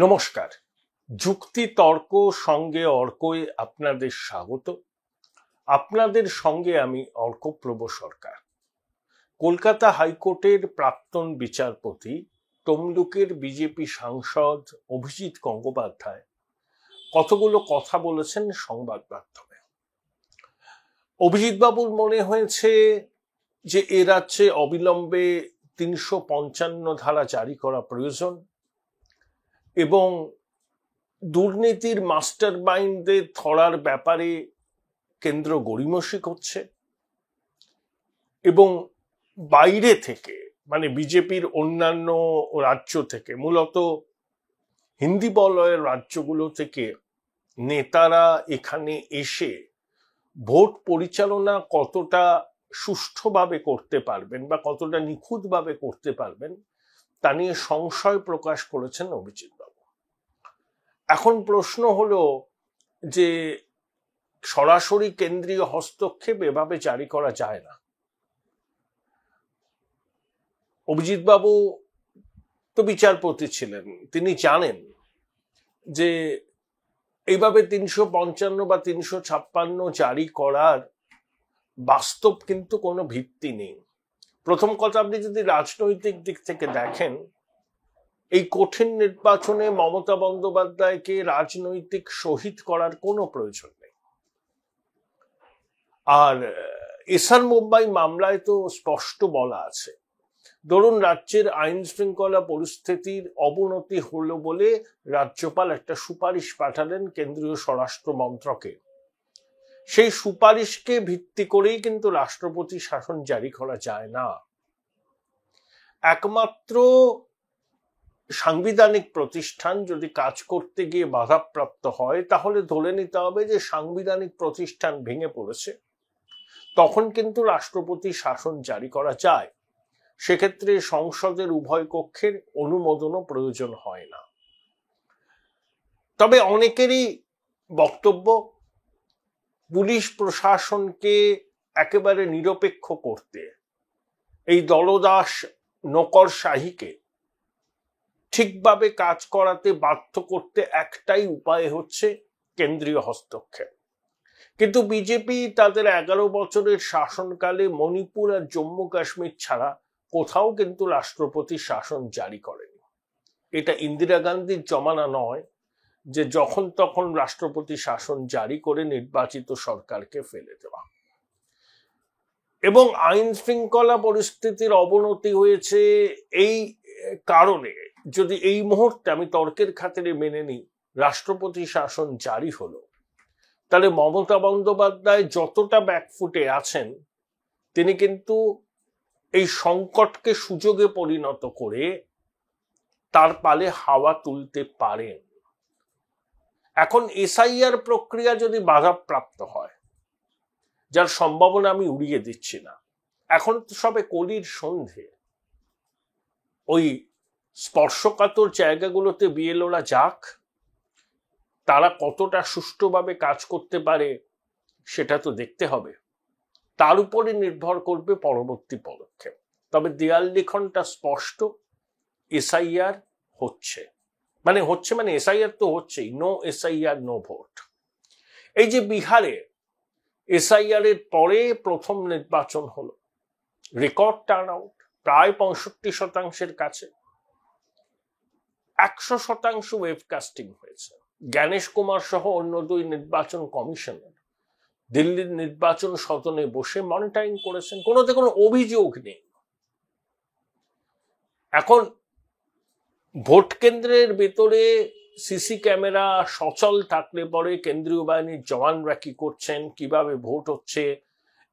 নমস্কার। যুক্তি তর্ক সঙ্গে অর্কই আপনাদের স্বাগত। আপনাদের সঙ্গে আমি অর্কপ্রভ সরকার। কলকাতা হাইকোর্টের প্রাক্তন বিচারপতি তমলুকের বিজেপি সাংসদ অভিজিৎ গঙ্গোপাধ্যায় কতগুলো কথা বলেছেন সংবাদ মাধ্যমে। অভিজিৎ বাবুর মনে হয়েছে যে এ রাজ্যে অবিলম্বে ৩৫৫ ধারা জারি করা প্রয়োজন এবং দুর্নীতির মাস্টার মাইন্ডদের ধরার ব্যাপারে কেন্দ্র গড়িমসি করছে এবং বাইরে থেকে মানে বিজেপির অন্যান্য রাজ্য থেকে, মূলত হিন্দি বলয়ের রাজ্যগুলো থেকে নেতারা এখানে এসে ভোট পরিচালনা কতটা সুষ্ঠুভাবে করতে পারবেন বা কতটা নিখুঁতভাবে করতে পারবেন তা নিয়ে সংশয় প্রকাশ করেছেন অভিজিৎ বাবু। এখন প্রশ্ন হলো যে সরাসরি কেন্দ্রীয় হস্তক্ষেপ এভাবে জারি করা যায় না। অভিজিৎ বাবু তো বিচারপতি ছিলেন, তিনি জানেন যে এইভাবে ৩৫৫ বা ৩৫৬ জারি করার বাস্তব কিন্তু কোনো ভিত্তি নেই। প্রথম কথা, আপনি যদি রাজনৈতিক দিক থেকে দেখেন, এই কঠিন নির্বাচনে মমতা বন্দ্যোপাধ্যায়কে রাজনৈতিক শহীদ করার কোনো প্রয়োজন নেই। আর এসআর মুম্বাই মামলায় তো স্পষ্ট বলা আছে, ধরুন রাজ্যের আইন শৃঙ্খলা পরিস্থিতির অবনতি হলো বলে রাজ্যপাল একটা সুপারিশ পাঠালেন কেন্দ্রীয় স্বরাষ্ট্র মন্ত্রকে। সেই সুপারিশকে ভিত্তি করেই কিন্তু রাষ্ট্রপতি শাসন জারি করা যায় না। একমাত্র সাংবিধানিক প্রতিষ্ঠান যদি কাজ করতে গিয়ে বাধাপ্রাপ্ত হয়, তাহলে ধরে নিতে হবে যে সাংবিধানিক প্রতিষ্ঠান ভেঙে পড়েছে, তখন কিন্তু রাষ্ট্রপতি শাসন জারি করা যায়। সেক্ষেত্রে সংসদের উভয় কক্ষের অনুমোদনও প্রয়োজন হয় না। তবে অনেকেরই বক্তব্য, পুলিশ প্রশাসনকে একেবারে নিরপেক্ষ করতে, এই দলদাস নকরশাহীকে ঠিকভাবে কাজ করাতে বাধ্য করতে একটাই উপায় হচ্ছে কেন্দ্রীয় হস্তক্ষেপ। কিন্তু বিজেপি তাদের 11 বছরের শাসনকালে মণিপুর আর জম্মু কাশ্মীর ছাড়া কোথাও কিন্তু রাষ্ট্রপতি শাসন জারি করেনি। এটা ইন্দিরা গান্ধীর জমানা নয় যে যখন তখন রাষ্ট্রপতি শাসন জারি করে নির্বাচিত সরকারকে ফেলে দেওয়া। এবং আইন শৃঙ্খলা পরিস্থিতির অবনতি হয়েছে এই কারণে, যদি এই মুহূর্তে আমি তর্কের খাতিরে মেনে নিই রাষ্ট্রপতি শাসন জারি হলো, তাহলে মমতা বন্দ্যোপাধ্যায় যতটা ব্যাকফুটে আছেন, তিনি কিন্তু এই সংকটকে সুযোগে পরিণত করে তার পালে হাওয়া তুলতে পারেন। এখন এসআইআর প্রক্রিয়া যদি বাধাপ্রাপ্ত হয়, যার সম্ভাবনা আমি উড়িয়ে দিচ্ছি না, এখন তো সবে কলির সন্ধে, ওই স্পর্শকাতর জায়গাগুলোতে বিএলওরা যাক, তারা কতটা সুষ্ঠুভাবে কাজ করতে পারে সেটা তো দেখতে হবে। তার উপরে নির্ভর করবে পরবর্তী পদক্ষেপ। তবে দেয়াল লিখনটা স্পষ্ট, এসআইআর হচ্ছে মানে এসআইআর তো হচ্ছেই, নো এসআইআর নো ভোট। এই যে বিহারে এসআইআর এর পরে প্রথম নির্বাচন হলো, রেকর্ড টার্ন আউট, প্রায় 65% কাছে, 100% ওয়েবকাস্টিং হয়েছে। জ্ঞানেশ কুমার সহ অন্য 2 নির্বাচন কমিশনার দিল্লির নির্বাচন সদনে বসে মনিটরিং করেছেন, কোনোতে কোনো অভিযোগ নেই। এখন ভোট কেন্দ্রের ভেতরে সিসি ক্যামেরা সচল থাকলে পরে কেন্দ্রীয় বাহিনীর জওয়ানরা কি করছেন, কিভাবে ভোট হচ্ছে,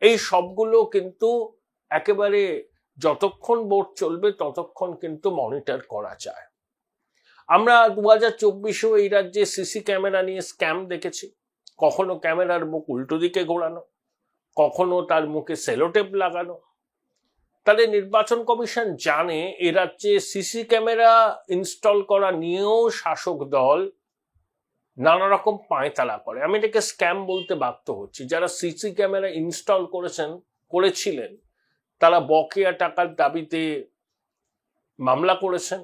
এই সবগুলো কিন্তু একেবারে যতক্ষণ ভোট চলবে ততক্ষণ কিন্তু মনিটর করা যায়। আমরা 2024-এও এই রাজ্যে সিসি ক্যামেরা নিয়ে স্ক্যাম দেখেছি। কখনো ক্যামেরার মুখ উল্টো দিকে ঘোরানো, কখনো তার মুখে সেলোটেপ লাগানো। তাহলে নির্বাচন কমিশন জানে এ রাজ্যে সিসি ক্যামেরা ইনস্টল করা নিয়েও শাসক দল নানা রকম পায়তারা করে। আমি এটাকে স্ক্যাম বলতে বাধ্য হচ্ছি। যারা সিসি ক্যামেরা ইনস্টল করেছিলেন তারা বকেয়া টাকার দাবিতে মামলা করেছেন,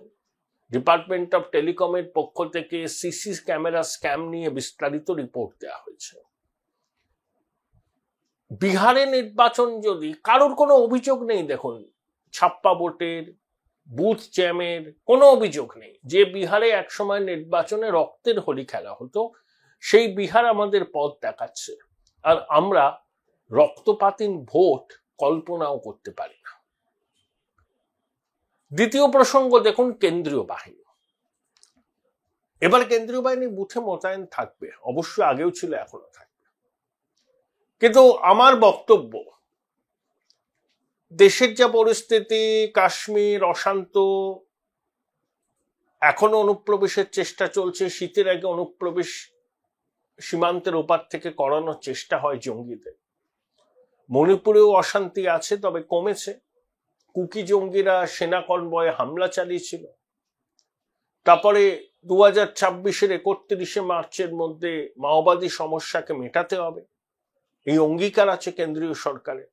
ডিপার্টমেন্ট অফ টেলিকমের পক্ষ থেকে সিসি ক্যামেরা স্ক্যাম নিয়ে বিস্তারিত রিপোর্ট দেওয়া হয়েছে। বিহারে নির্বাচন যদি কারোর কোনো অভিযোগ নেই, দেখুন ছাপ্পা ভোটের, বুথ জ্যামের কোনো অভিযোগ নেই। যে বিহারে একসময় নির্বাচনে রক্তের হোলি খেলা হতো, সেই বিহার আমাদের পথ দেখাচ্ছে, আর আমরা রক্তপাতীন ভোট কল্পনাও করতে পারি না। দ্বিতীয় প্রসঙ্গ দেখুন কেন্দ্রীয় বাহিনী। এবার কেন্দ্রীয় বাহিনী বুথে মোতায়েন থাকবে, অবশ্যই আগেও ছিল, এখনো থাকবে। কিন্তু আমার বক্তব্য, দেশের যা পরিস্থিতি, কাশ্মীর অশান্ত, এখনো অনুপ্রবেশের চেষ্টা চলছে, শীতের আগে অনুপ্রবেশ সীমান্তের ওপার থেকে করানোর চেষ্টা হয় জঙ্গিদের। মণিপুরেও অশান্তি আছে, তবে কমেছে। কুকি জঙ্গিরা সেনা কনভয়ে হামলা চালিয়েছিল। তারপরে 2026-এর 31শে মার্চের মধ্যে মাওবাদী সমস্যাকে মেটাতে হবে, এই অঙ্গীকার আছে কেন্দ্রীয় সরকারের।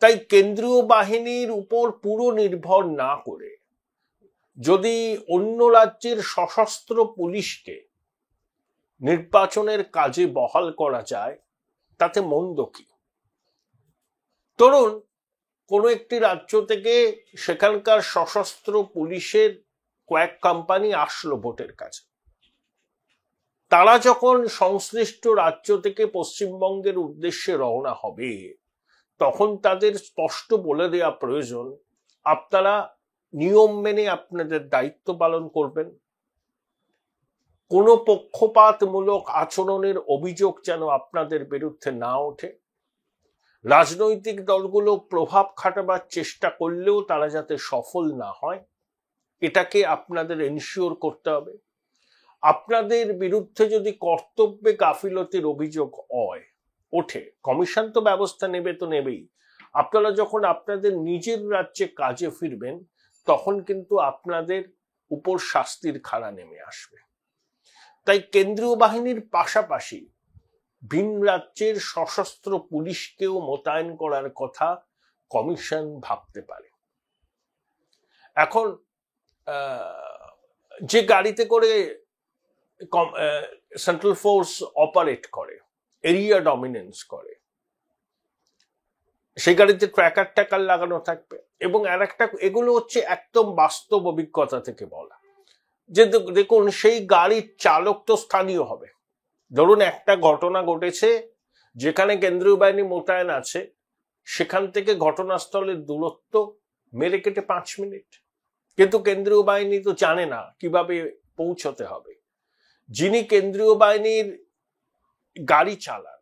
তাই কেন্দ্রীয় বাহিনীর উপর পুরো নির্ভর না করে যদি অন্য রাজ্যের সশস্ত্র পুলিশকে নির্বাচনের কাজে বহাল করা যায়, তাতে মন্দ কি? ধরুন কোনো একটি রাজ্য থেকে সেখানকার সশস্ত্র পুলিশের কয়েক কোম্পানি আসলো ভোটের কাজে। তারা যখন সংশ্লিষ্ট রাজ্য থেকে পশ্চিমবঙ্গের উদ্দেশ্যে রওনা হবে, তখন তাদের স্পষ্ট বলে দেওয়া প্রয়োজন, আপনারা নিয়ম মেনে আপনাদের দায়িত্ব পালন করবেন। কোনো পক্ষপাতমূলক আচরণের অভিযোগ যেন আপনাদের বিরুদ্ধে না ওঠে। রাজনৈতিক দলগুলো প্রভাব খাটাবার চেষ্টা করলেও তারা যাতে সফল না হয়, এটাকে আপনাদের এনশিওর করতে হবে। আপনাদের বিরুদ্ধে যদি কর্তব্যে গাফিলতির অভিযোগ ওঠে, কমিশন তো ব্যবস্থা নেবে, তো নেবেই। আপনারা যখন আপনাদের নিজের রাজ্যে কাজে ফিরবেন, তখন কিন্তু আপনাদের উপর শাস্তির খাড়া নেমে আসবে। তাই কেন্দ্রীয় বাহিনীর পাশাপাশি ভিন রাজ্যের সশস্ত্র পুলিশকেও মোতায়েন করার কথা কমিশন ভাবতে পারে। এখন যে গাড়িতে করে সেন্ট্রাল ফোর্স অপারেট করে, এরিয়া ডমিনেন্স করে, সেই গাড়িতে ট্র্যাকার লাগানো থাকবে। এবং আর একটা, এগুলো হচ্ছে একদম বাস্তব অভিজ্ঞতা থেকে বলা, যে দেখুন সেই গাড়ির চালক তো স্থানীয় হবে। ধরুন একটা ঘটনা ঘটেছে যেখানে কেন্দ্রীয় বাহিনী মোতায়েন আছে, সেখান থেকে ঘটনাস্থলের দূরত্ব মেরে কেটে 5 মিনিট, কিন্তু কেন্দ্রীয় বাহিনী তো জানে না কিভাবে পৌঁছতে হবে। যিনি কেন্দ্রীয় বাহিনীর গাড়ি চালান,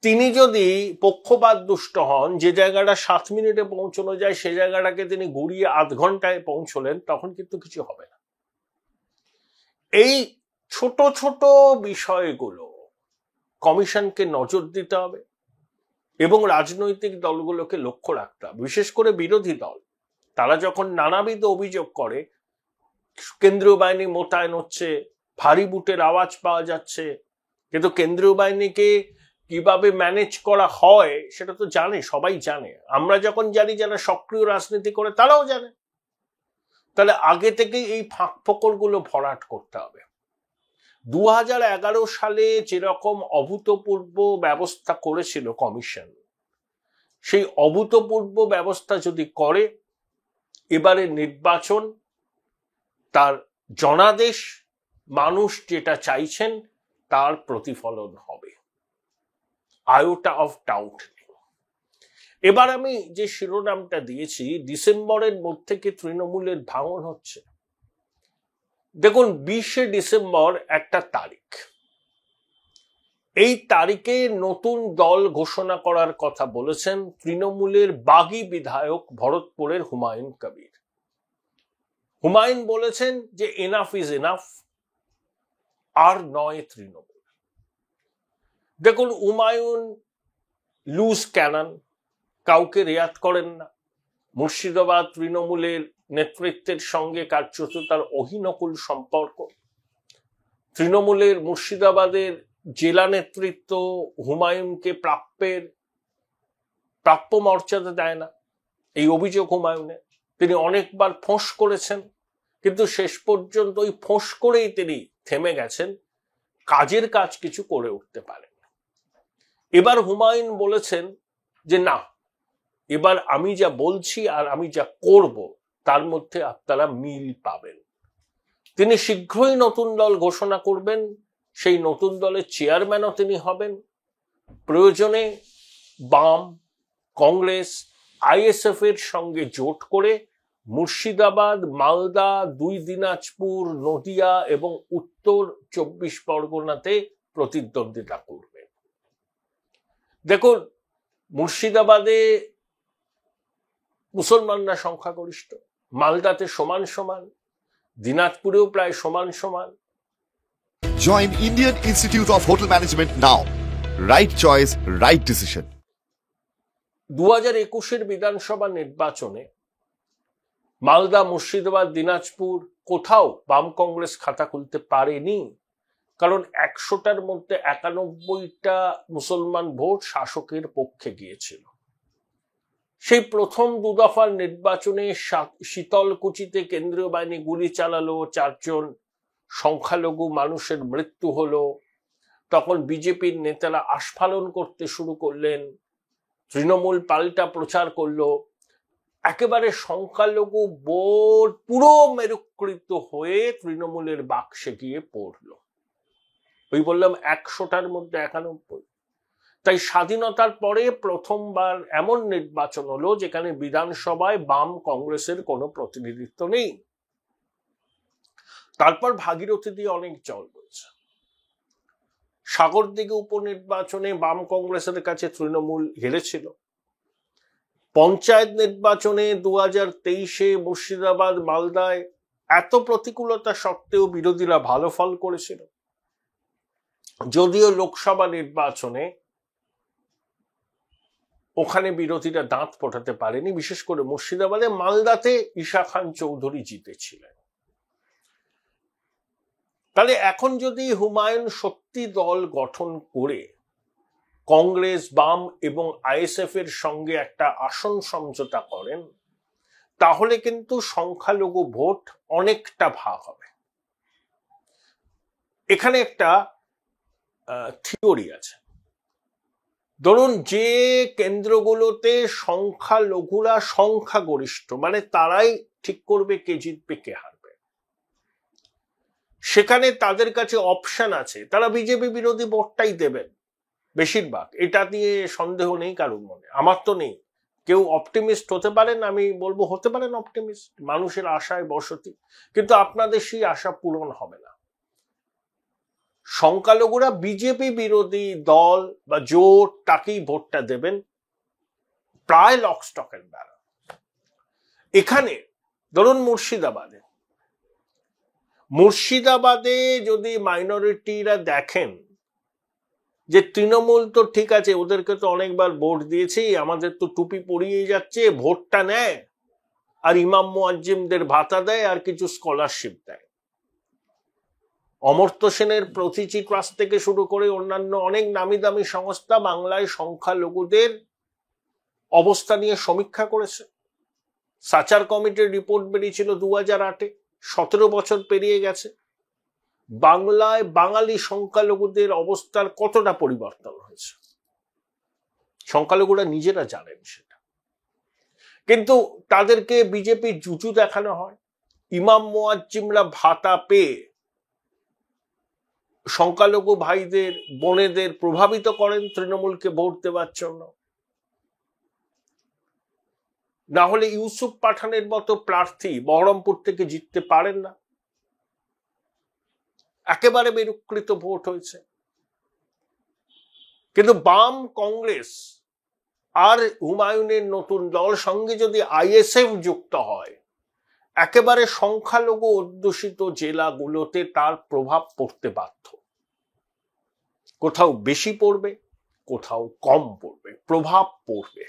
তিনি যদি পক্ষপাত দুষ্ট হন, যে জায়গাটা 7 মিনিটে পৌঁছানো যায় সে জায়গাটাকে তিনি ঘুরিয়ে 8 ঘন্টায় পৌঁছলেন, তখন কিন্তু কিছু হবে না। এই ছোট ছোট বিষয়গুলো কমিশনকে নজর দিতে হবে এবং রাজনৈতিক দলগুলোকে লক্ষ্য রাখতে হবে, বিশেষ করে বিরোধী দল। তারা যখন নানাবিধ অভিযোগ করে, কেন্দ্রীয় বাহিনী মোতায়েন হচ্ছে, ভারী বুটের আওয়াজ পাওয়া যাচ্ছে, কিন্তু কেন্দ্রীয় বাহিনীকে কিভাবে ম্যানেজ করা হয় সেটা তো জানে, সবাই জানে। আমরা যখন জানি, যারা সক্রিয় রাজনীতি করে তারাও জানে। তাহলে আগে থেকেই এই ফাঁক ফোকরগুলো ভরাট করতে হবে। 2011 সালে যেরকম অভূতপূর্ব ব্যবস্থা করেছিল কমিশন, সেই অভূতপূর্ব ব্যবস্থা যদি করে, এবারে নির্বাচন তার জনাদেশ, মানুষ যেটা চাইছেন তার প্রতিফলন হবে, আয়োটা অফ ডাউট নেই। এবার আমি যে শিরোনামটা দিয়েছি, ডিসেম্বরের মধ্যে কি তৃণমূলের ভাঙন হচ্ছে। দেখুন 20শে ডিসেম্বর একটা তারিখ, এই তারিখে নতুন দল ঘোষণা করার কথা বলেছেন তৃণমূলের বাগী বিধায়ক ভরতপুরের হুমায়ুন কবির। হুমায়ুন বলেছেন যে এনাফ ইজ এনাফ, আর নয় তৃণমূল। দেখুন হুমায়ুন লুজ ক্যানন, কাউকে রেয়াত করেন না। মুর্শিদাবাদ তৃণমূলের নেতৃত্বের সঙ্গে কার্যত তার অহিনকুল সম্পর্ক। তৃণমূলের মুর্শিদাবাদের জেলা নেতৃত্ব হুমায়ুনকে প্রাপ্য মর্যাদা দেয় না, এই অভিযোগ হুমায়ুনের। তিনি অনেকবার ফোঁস করেছেন, কিন্তু শেষ পর্যন্ত ওই ফোঁস করেই তিনি থেমে গেছেন, কাজের কাজ কিছু করে উঠতে পারেন। এবার হুমায়ুন বলেছেন যে না, এবার আমি যা বলছি আর আমি যা করব তার মধ্যে আপনারা মিল পাবেন। তিনি শীঘ্রই নতুন দল ঘোষণা করবেন, সেই নতুন দলের চেয়ারম্যানও তিনি হবেন। প্রয়োজনে বাম, কংগ্রেস, আইএসএফ এর সঙ্গে জোট করে মুর্শিদাবাদ, মালদা, 2 দিনাজপুর, নদিয়া এবং উত্তর 24 পরগনাতে প্রতিদ্বন্দ্বিতা করবে। দেখুন, মুর্শিদাবাদে মুসলমানরা সংখ্যাগরিষ্ঠ, মালদাতে সমান সমান, দিনাজপুরেও প্রায় সমান সমান। Join Indian Institute of Hotel Management now. Right choice, right decision. 2021 বিধানসভা নির্বাচনে মালদা, মুর্শিদাবাদ, দিনাজপুর কোথাও বাম কংগ্রেস খাতা খুলতে পারেনি, কারণ 100টার মধ্যে 91টা মুসলমান ভোট শাসকের পক্ষে গিয়েছিল। সেই প্রথম 2 দফার নির্বাচনে শীতলকুচিতে কেন্দ্রীয় বাহিনী গুলি চালালো, 4 জন সংখ্যালঘু মানুষের মৃত্যু হলো। তখন বিজেপির নেতারা আস্ফালন করতে শুরু করলেন, তৃণমূল পাল্টা প্রচার করলো, একেবারে সংখ্যালঘু ভোট পুরো মেরুকৃত হয়ে তৃণমূলের বাক্সে গিয়ে পড়লো। ওই বললাম 100টার মধ্যে 91। তাই স্বাধীনতার পরে প্রথমবার এমন নির্বাচন হলো যেখানে বিধানসভায় বাম কংগ্রেসের কোনো প্রতিনিধিত্ব নেই। তারপর ভাগীরথী দিয়ে অনেক জল বইছে। সাগরদিঘি উপনির্বাচনে বাম কংগ্রেসের কাছে তৃণমূল হেরেছিল। পঞ্চায়েত নির্বাচনে 2023-এ মুর্শিদাবাদ, মালদায় এত প্রতিকূলতা সত্ত্বেও বিরোধীরা ভালো ফল করেছিল। যদিও লোকসভা নির্বাচনে ওখানে বিরোধীরা দাঁত ফোটাতে পারেনি, বিশেষ করে মুর্শিদাবাদে। মালদাতে ঈশা খান চৌধুরী জিতেছিলেন। তাহলে এখন যদি হুমায়ুন সত্যি দল গঠন করে কংগ্রেস, বাম এবং আইএসএফ এর সঙ্গে একটা আসন সমঝোতা করেন, তাহলে কিন্তু সংখ্যালঘু ভোট অনেকটা ভাগ হবে। এখানে একটা থিওরি আছে। ধরুন, যে কেন্দ্রগুলোতে সংখ্যালঘুরা সংখ্যাগরিষ্ঠ, মানে তারাই ঠিক করবে কে জিতবে কে হারবে, সেখানে তাদের কাছে অপশন আছে, তারা বিজেপি বিরোধী ভোটটাই দেবেন বেশিরভাগ। এটা নিয়ে সন্দেহ নেই কারোর মনে, আমার তো নেই। কেউ অপটিমিস্ট হতে পারেন, আমি বলবো হতে পারেন অপটিমিস্ট, মানুষের আশায় বসতি, কিন্তু আপনাদের সেই আশা পূরণ হবে না। সংখ্যালঘুরা বিজেপি বিরোধী দল বা জোট তাকেই ভোটটা দেবেন, প্রায় লক স্টক এন্ড ব্যারল। এখানে ধরুন মুর্শিদাবাদে যদি মাইনরিটিরা দেখেন যে তৃণমূল তো ঠিক আছে, ওদেরকে তো অনেকবার ভোট দিয়েছি, আমাদের তো টুপি পরিয়ে যাচ্ছে, ভোটটা নেয় আর ইমাম মুয়াজ্জিমদের ভাতা দেয় আর কিছু স্কলারশিপ দেয়। অমর্ত্য সেনের প্রতিচি ট্রাস্ট থেকে শুরু করে অন্যান্য অনেক নামি দামি সংস্থা বাংলায় সংখ্যালঘুদের অবস্থা নিয়ে সমীক্ষা করেছে। সাচার কমিটির রিপোর্ট বেরিয়েছিল 2008-এ, 17 বছর পেরিয়ে গেছে। বাংলায় বাঙালি সংখ্যালঘুদের অবস্থার কতটা পরিবর্তন হয়েছে সংখ্যালঘুরা নিজেরা জানেন সেটা, কিন্তু তাদেরকে বিজেপির জুজু দেখানো হয়। ইমাম মুয়াজ্জিমরা ভাতা পেয়ে সংখ্যালঘু ভাইদের, বোনেদের প্রভাবিত করেন তৃণমূলকে ভোট দেওয়ার জন্য। না হলে ইউসুফ পাঠানের মতো প্রার্থী বহরমপুর থেকে জিততে পারেন না। একেবারে মেরুকৃত ভোট হয়েছে। কিন্তু বাম, কংগ্রেস আর হুমায়ুনের নতুন দল সঙ্গে যদি আইএসএফ যুক্ত হয়, একেবারে সংখ্যালঘু অধ্যুষিত জেলাগুলোতে তার প্রভাব পড়তে বাধ্য। কোথাও বেশি পড়বে, কোথাও কম পড়বে, প্রভাব পড়বে।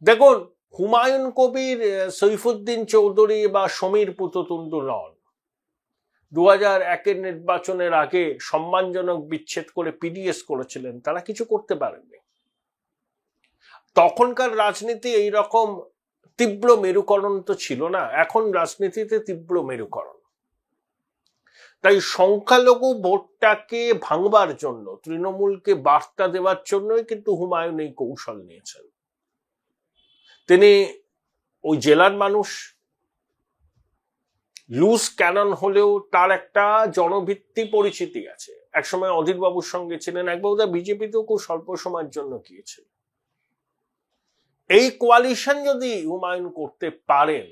দেখুন, হুমায়ুন কবির সৈফুদ্দিন চৌধুরী বা সমীর পুততুণ্ড নন। 2001-এর নির্বাচনের আগে সম্মানজনক বিচ্ছেদ করে পিডিএস করেছিলেন, তারা কিছু করতে পারেননি। তখনকার রাজনীতি এইরকম তীব্র মেরুকরণ তো ছিল না, এখন রাজনীতিতে তীব্র মেরুকরণ। তাই সংখ্যালঘু ভোটটাকে ভাঙবার জন্য, তৃণমূলকে বার্তা দেওয়ার জন্যই কিন্তু হুমায়ুন এই কৌশল নিয়েছেন। তিনি ওই জেলার মানুষ, লুজ ক্যানন হলেও তার একটা জনভিত্তি পরিচিতি আছে। একসময় অধীর বাবুর সঙ্গে ছিলেন, একবার বিজেপিতেও খুব স্বল্প সময়ের জন্য গিয়েছিল। এই কোয়ালিশন যদি হুমায়ুন করতে পারেন,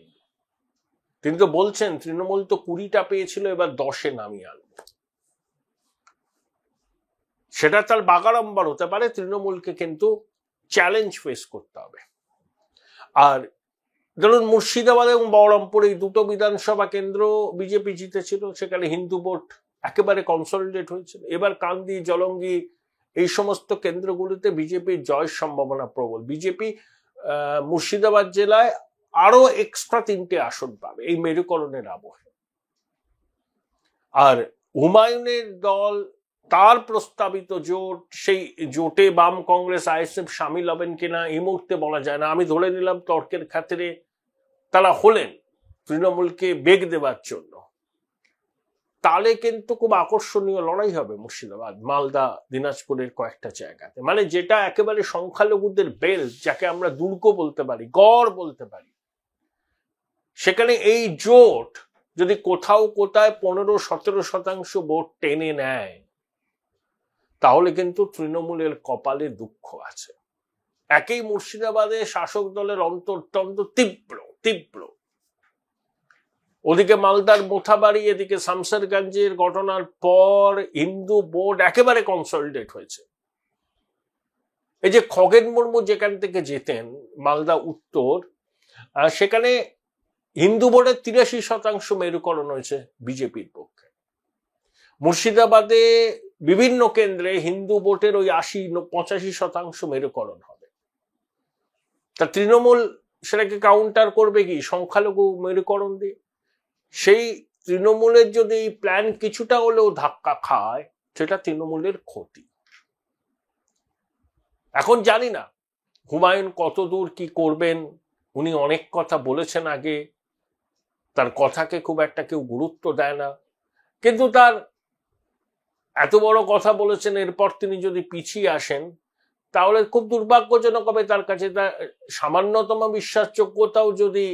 তিনি তো বলছেন তৃণমূল তো 20টা পেয়েছিল, এবার 10-এ নামিয়ে আনবে। সেটা তার বাগাড়ম্বর হতে পারে, তৃণমূলকে কিন্তু চ্যালেঞ্জ ফেস করতে হবে। আর ধরুন মুর্শিদাবাদ এবং বহরমপুর এই দুটো বিধানসভা কেন্দ্র বিজেপি জিতেছিল, সেখানে হিন্দু ভোট একেবারে কনসলিডেট হয়েছিল। এবার কান্দি, জলঙ্গি এই সমস্ত কেন্দ্রগুলিতে বিজেপির জয়ের সম্ভাবনা প্রবল। বিজেপি মুর্শিদাবাদ জেলায় আরো এক্সট্রা 3টে আসন পাবে এই মেরুকরণের আবহে। আর হুমায়ুনের দল, তার প্রস্তাবিত জোট, সেই জোটে বাম, কংগ্রেস, আইএসএফ সামিল হবেন কিনা এই মুহূর্তে বলা যায় না। আমি ধরে নিলাম তর্কের খাতিরে তারা হলেন তৃণমূলকে বেগ দেওয়ার জন্য, তাহলে কিন্তু খুব আকর্ষণীয় লড়াই হবে মুর্শিদাবাদ, মালদা, দিনাজপুরের কয়েকটা জায়গাতে। মানে যেটা একেবারে সংখ্যালঘুদের বেল্ট, যাকে আমরা দুর্গ বলতে পারি, গড় বলতে পারি, সেখানে এই জোট যদি কোথাও কোথায় 15-17% ভোট টেনে নেয়, তাহলে কিন্তু তৃণমূলের কপালে দুঃখ আছে। একই মুর্শিদাবাদে শাসক দলের অন্তর্দ্বন্দ্ব তীব্র তীব্র, ওদিকে মালদার মোথাবাড়ি, এদিকে শামসেরগঞ্জের ঘটনার পর হিন্দু ভোট একেবারে কনসলিডেট হয়েছে। এই যে খগেন মুর্মু যেখান থেকে যেতেন, মালদা উত্তর, সেখানে হিন্দু ভোটের 83% মেরুকরণ হয়েছে বিজেপির পক্ষে। মুর্শিদাবাদে বিভিন্ন কেন্দ্রে হিন্দু ভোটের ওই 80-85% মেরুকরণ হবে। তা তৃণমূল সেটাকে কাউন্টার করবে কি সংখ্যালঘু মেরুকরণ দিয়ে? সেই তৃণমূলের যদি এই প্ল্যান কিছুটা হলেও ধাক্কা খায়, সেটা তৃণমূলের ক্ষতি। এখন জানি না হুমায়ুন কত দূর কি করবেন। উনি অনেক কথা বলেছেন আগে, তার কথাকে খুব একটা কেউ গুরুত্ব দেয় না, কিন্তু তার এত বড় কথা বলেছেন, এরপর তিনি যদি পিছিয়ে আসেন তাহলে খুব দুর্ভাগ্যজনক হবে তার কাছে। তার সামান্যতম বিশ্বাসযোগ্যতাও যদি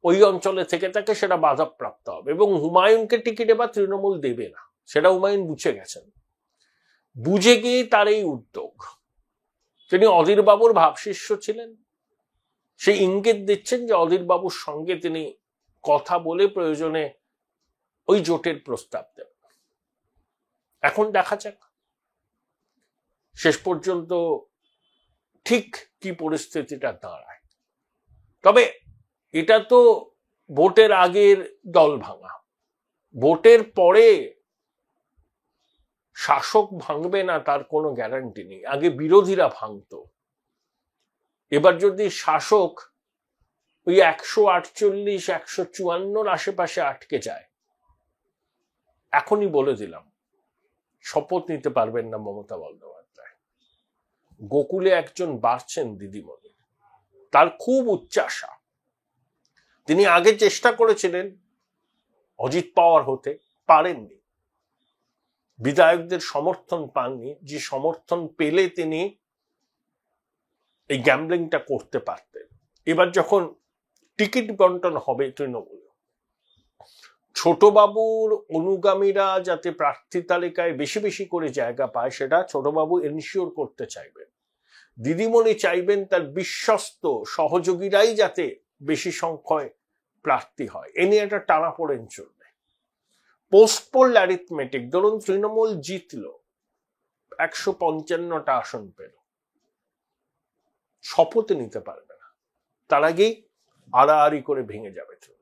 ওই অঞ্চলে থেকে থাকে, সেটা বাধাপ্রাপ্ত হবে। এবং হুমায়ুনকে টিকিট এবার তৃণমূল দেবে না, সেটা হুমায়ুন বুঝে গেছেন। বুঝে গিয়ে তার এই উদ্যোগ, তিনি অধীর বাবুর ভাবশিষ্য ছিলেন, সেই ইঙ্গিত দিচ্ছেন যে অধীর বাবুর সঙ্গে তিনি কথা বলে প্রয়োজনে ওই জোটের প্রস্তাব দেবেন। এখন দেখা যাক শেষ পর্যন্ত ঠিক কি পরিস্থিতিটা দাঁড়ায়। তবে এটা তো ভোটের আগের দল ভাঙা, ভোটের পরে শাসক ভাঙবে না তার কোনো গ্যারান্টি নেই। আগে বিরোধীরা ভাঙতো, এবার যদি শাসক ওই 148-154 আশেপাশে আটকে যায়, এখনই বলে দিলাম শপথ নিতে পারবেন না মমতা বন্দ্যোপাধ্যায়। গোকুলে একজন বাড়ছেন দিদিমণি, তার খুব উচ্চাশা। তিনি আগে চেষ্টা করেছিলেন অজিত পাওয়ার হতে, পারেননি, বিধায়কদের সমর্থন পাননি। যে সমর্থন পেলে তিনি এই গ্যাম্বলিংটা করতে পারতেন। এবার যখন টিকিট বন্টন হবে তৃণমূল, ছোটবাবুর অনুগামীরা যাতে প্রার্থী তালিকায় বেশি বেশি করে জায়গা পায়, সেটা ছোটবাবু এনশিওর করতে চাইবেন। দিদিমণি চাইবেন তার বিশ্বস্ত সহযোগীরাই যাতে বেশি সংখ্যায় প্রার্থী হয়। এ নিয়ে একটা টানাপোড়েন চলবে। পোস্টপোল অ্যারিথমেটিক, ধরুন তৃণমূল জিতল, 155টা আসন পেল, শপথ নিতে পারবে না, তার আগেই আড়াআড়ি করে ভেঙে যাবে তৃণমূল।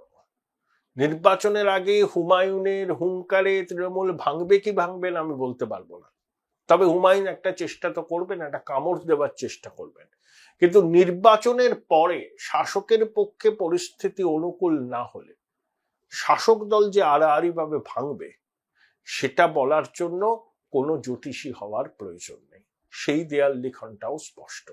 নির্বাচনের আগে হুমায়ুনের হুঙ্কারে তৃণমূল ভাঙবে কি ভাঙবে না আমি বলতে পারবো না, তবে হুমায়ুন একটা চেষ্টা তো করবেন, একটা কামড় দেওয়ার চেষ্টা করবেন। কিন্তু নির্বাচনের পরে শাসকের পক্ষে পরিস্থিতি অনুকূল না হলে শাসক দল যে আড়াআড়ি ভাবে ভাঙবে, সেটা বলার জন্য কোনো জ্যোতিষী হওয়ার প্রয়োজন নেই। সেই দেয়াল লিখনটাও স্পষ্ট।